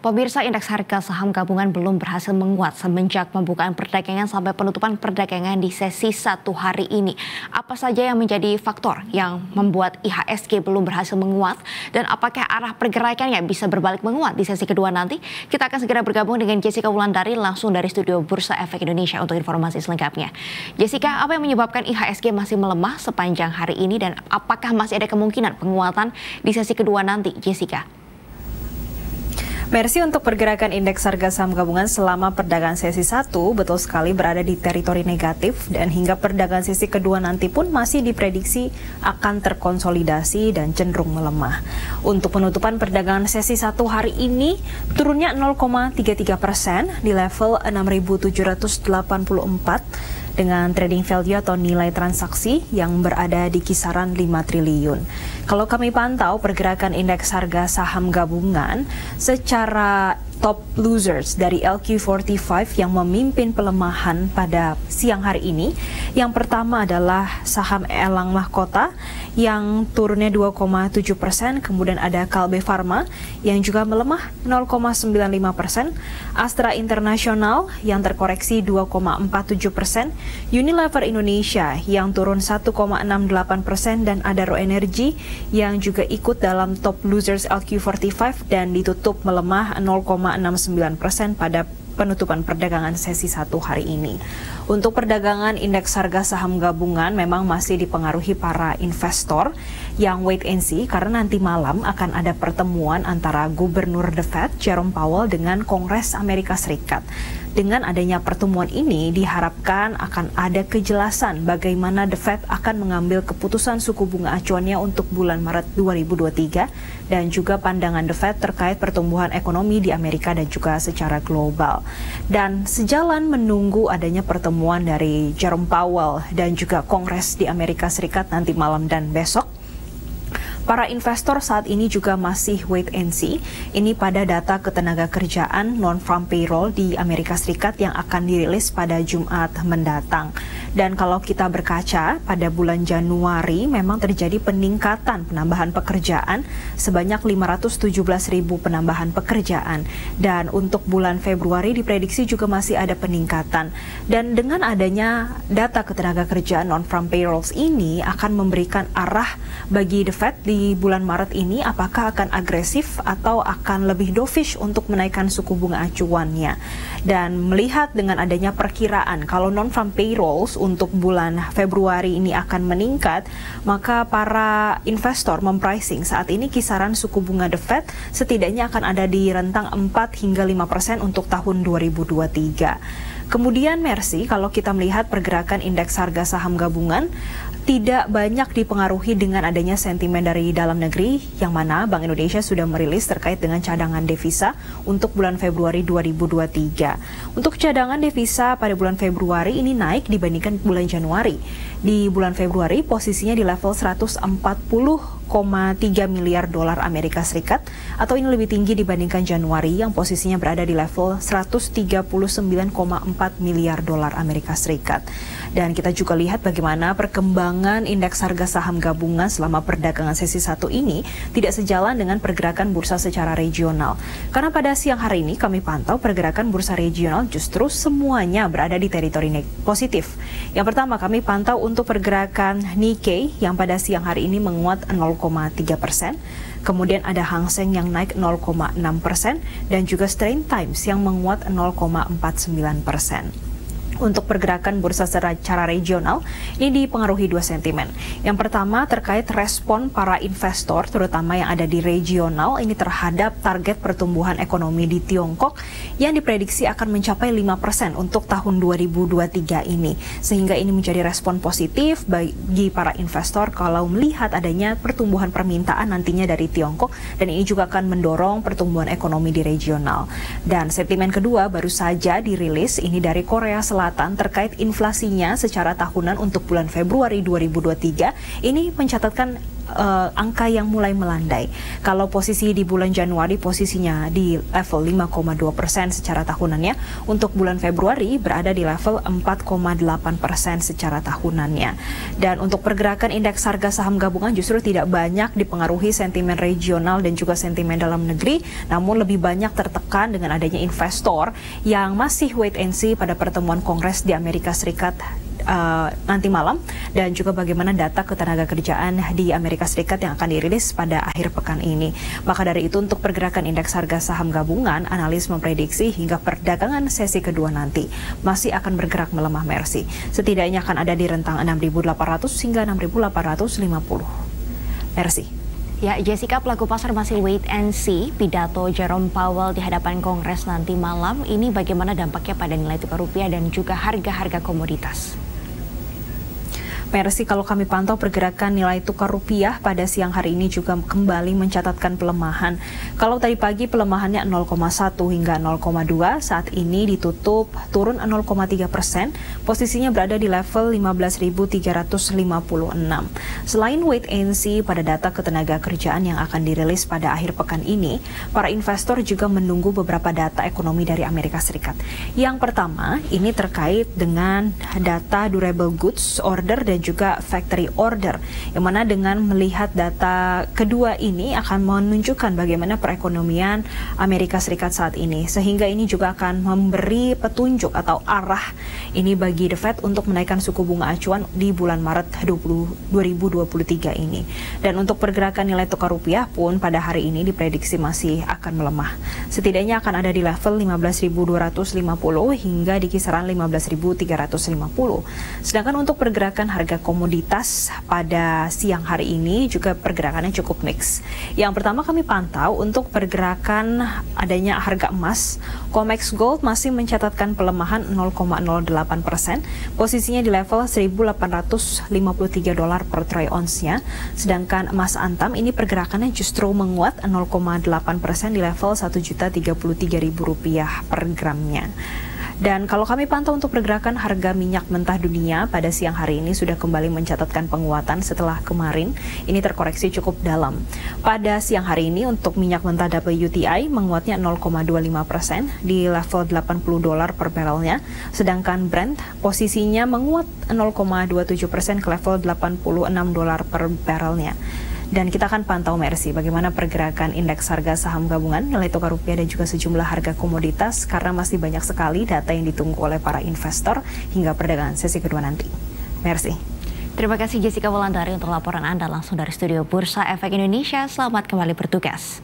Pemirsa, indeks harga saham gabungan belum berhasil menguat semenjak pembukaan perdagangan sampai penutupan perdagangan di sesi satu hari ini. Apa saja yang menjadi faktor yang membuat IHSG belum berhasil menguat dan apakah arah pergerakannya bisa berbalik menguat di sesi kedua nanti? Kita akan segera bergabung dengan Jessica Wulandari langsung dari studio Bursa Efek Indonesia untuk informasi selengkapnya. Jessica, apa yang menyebabkan IHSG masih melemah sepanjang hari ini dan apakah masih ada kemungkinan penguatan di sesi kedua nanti, Jessica? Mercy, untuk pergerakan indeks harga saham gabungan selama perdagangan sesi 1 betul sekali berada di teritori negatif dan hingga perdagangan sesi kedua nanti pun masih diprediksi akan terkonsolidasi dan cenderung melemah. Untuk penutupan perdagangan sesi 1 hari ini turunnya 0,33% di level 6.784 dengan trading value atau nilai transaksi yang berada di kisaran 5 triliun. Kalau kami pantau pergerakan indeks harga saham gabungan secara top losers dari LQ45 yang memimpin pelemahan pada siang hari ini. Yang pertama adalah saham Elang Mahkota yang turunnya 2,7%, kemudian ada Kalbe Farma yang juga melemah 0,95%, Astra International yang terkoreksi 2,47%, Unilever Indonesia yang turun 1,68% dan Adaro Energy yang juga ikut dalam top losers LQ45 dan ditutup melemah 0,69% pada penutupan perdagangan sesi 1 hari ini. Untuk perdagangan indeks harga saham gabungan memang masih dipengaruhi para investor yang wait and see karena nanti malam akan ada pertemuan antara Gubernur The Fed Jerome Powell dengan Kongres Amerika Serikat. Dengan adanya pertemuan ini diharapkan akan ada kejelasan bagaimana The Fed akan mengambil keputusan suku bunga acuannya untuk bulan Maret 2023 dan juga pandangan The Fed terkait pertumbuhan ekonomi di Amerika dan juga secara global. Dan sejalan menunggu adanya pertemuan dari Jerome Powell dan juga Kongres di Amerika Serikat nanti malam dan besok, para investor saat ini juga masih wait and see. Ini pada data ketenaga kerjaan non-farm payroll di Amerika Serikat yang akan dirilis pada Jumat mendatang. Dan kalau kita berkaca, pada bulan Januari memang terjadi peningkatan penambahan pekerjaan sebanyak 517.000 penambahan pekerjaan. Dan untuk bulan Februari diprediksi juga masih ada peningkatan. Dan dengan adanya data ketenaga kerjaan non-farm payrolls ini akan memberikan arah bagi The Fed di bulan Maret ini apakah akan agresif atau akan lebih dovish untuk menaikkan suku bunga acuannya. Dan melihat dengan adanya perkiraan kalau non-farm payrolls untuk bulan Februari ini akan meningkat, maka para investor mempricing saat ini kisaran suku bunga The Fed setidaknya akan ada di rentang 4 hingga 5% untuk tahun 2023. Kemudian Mercy, kalau kita melihat pergerakan indeks harga saham gabungan tidak banyak dipengaruhi dengan adanya sentimen dari dalam negeri yang mana Bank Indonesia sudah merilis terkait dengan cadangan devisa untuk bulan Februari 2023. Untuk cadangan devisa pada bulan Februari ini naik dibandingkan bulan Januari. Di bulan Februari posisinya di level 140,3 miliar dolar Amerika Serikat atau ini lebih tinggi dibandingkan Januari yang posisinya berada di level 139,4 miliar dolar Amerika Serikat. Dan kita juga lihat bagaimana perkembangan indeks harga saham gabungan selama perdagangan sesi 1 ini tidak sejalan dengan pergerakan bursa secara regional. Karena pada siang hari ini kami pantau pergerakan bursa regional justru semuanya berada di teritori positif. Yang pertama kami pantau untuk pergerakan Nikkei yang pada siang hari ini menguat 0,3%. Kemudian ada Hang Seng yang naik 0,6% dan juga Strain Times yang menguat 0,49%. Untuk pergerakan bursa secara regional, ini dipengaruhi dua sentimen. Yang pertama terkait respon para investor, terutama yang ada di regional, ini terhadap target pertumbuhan ekonomi di Tiongkok yang diprediksi akan mencapai 5% untuk tahun 2023 ini. Sehingga ini menjadi respon positif bagi para investor kalau melihat adanya pertumbuhan permintaan nantinya dari Tiongkok, dan ini juga akan mendorong pertumbuhan ekonomi di regional. Dan sentimen kedua baru saja dirilis, ini dari Korea Selatan terkait inflasinya secara tahunan untuk bulan Februari 2023 ini mencatatkan angka yang mulai melandai. Kalau posisi di bulan Januari posisinya di level 5,2% secara tahunannya, untuk bulan Februari berada di level 4,8% secara tahunannya. Dan untuk pergerakan indeks harga saham gabungan justru tidak banyak dipengaruhi sentimen regional dan juga sentimen dalam negeri, namun lebih banyak tertekan dengan adanya investor yang masih wait and see pada pertemuan Kongres di Amerika Serikat nanti malam, dan juga bagaimana data ketenaga kerjaan di Amerika Serikat yang akan dirilis pada akhir pekan ini. Maka dari itu untuk pergerakan indeks harga saham gabungan, analis memprediksi hingga perdagangan sesi kedua nanti masih akan bergerak melemah, Mercy. Setidaknya akan ada di rentang 6.800 hingga 6.850. Mercy. Ya, Jessica, pelaku pasar masih wait and see pidato Jerome Powell di hadapan Kongres nanti malam. Ini bagaimana dampaknya pada nilai tukar rupiah dan juga harga-harga komoditas? Mercy, kalau kami pantau pergerakan nilai tukar rupiah pada siang hari ini juga kembali mencatatkan pelemahan. Kalau tadi pagi pelemahannya 0,1 hingga 0,2, saat ini ditutup turun 0,3%, posisinya berada di level 15.356. Selain wait and see pada data ketenaga kerjaan yang akan dirilis pada akhir pekan ini, para investor juga menunggu beberapa data ekonomi dari Amerika Serikat. Yang pertama, ini terkait dengan data durable goods order dan juga factory order, yang mana dengan melihat data kedua ini akan menunjukkan bagaimana perekonomian Amerika Serikat saat ini, sehingga ini juga akan memberi petunjuk atau arah ini bagi The Fed untuk menaikkan suku bunga acuan di bulan Maret 2023 ini. Dan untuk pergerakan nilai tukar rupiah pun pada hari ini diprediksi masih akan melemah. Setidaknya akan ada di level 15.250 hingga di kisaran 15.350. Sedangkan untuk pergerakan harga komoditas pada siang hari ini juga pergerakannya cukup mix. Yang pertama kami pantau untuk pergerakan adanya harga emas, COMEX Gold masih mencatatkan pelemahan 0,08%, posisinya di level $1.853 per troy ounce-nya. Sedangkan emas antam ini pergerakannya justru menguat 0,8% di level Rp1.033.000 per gramnya. Dan kalau kami pantau untuk pergerakan harga minyak mentah dunia pada siang hari ini sudah kembali mencatatkan penguatan setelah kemarin ini terkoreksi cukup dalam. Pada siang hari ini untuk minyak mentah WTI menguatnya 0,25% di level $80 per barrelnya, sedangkan Brent posisinya menguat 0,27% ke level $86 per barrelnya. Dan kita akan pantau, Mercy, bagaimana pergerakan indeks harga saham gabungan, nilai tukar rupiah dan juga sejumlah harga komoditas, karena masih banyak sekali data yang ditunggu oleh para investor hingga perdagangan sesi kedua nanti. Mercy. Terima kasih Jessica Wulandari untuk laporan Anda langsung dari studio Bursa Efek Indonesia. Selamat kembali bertugas.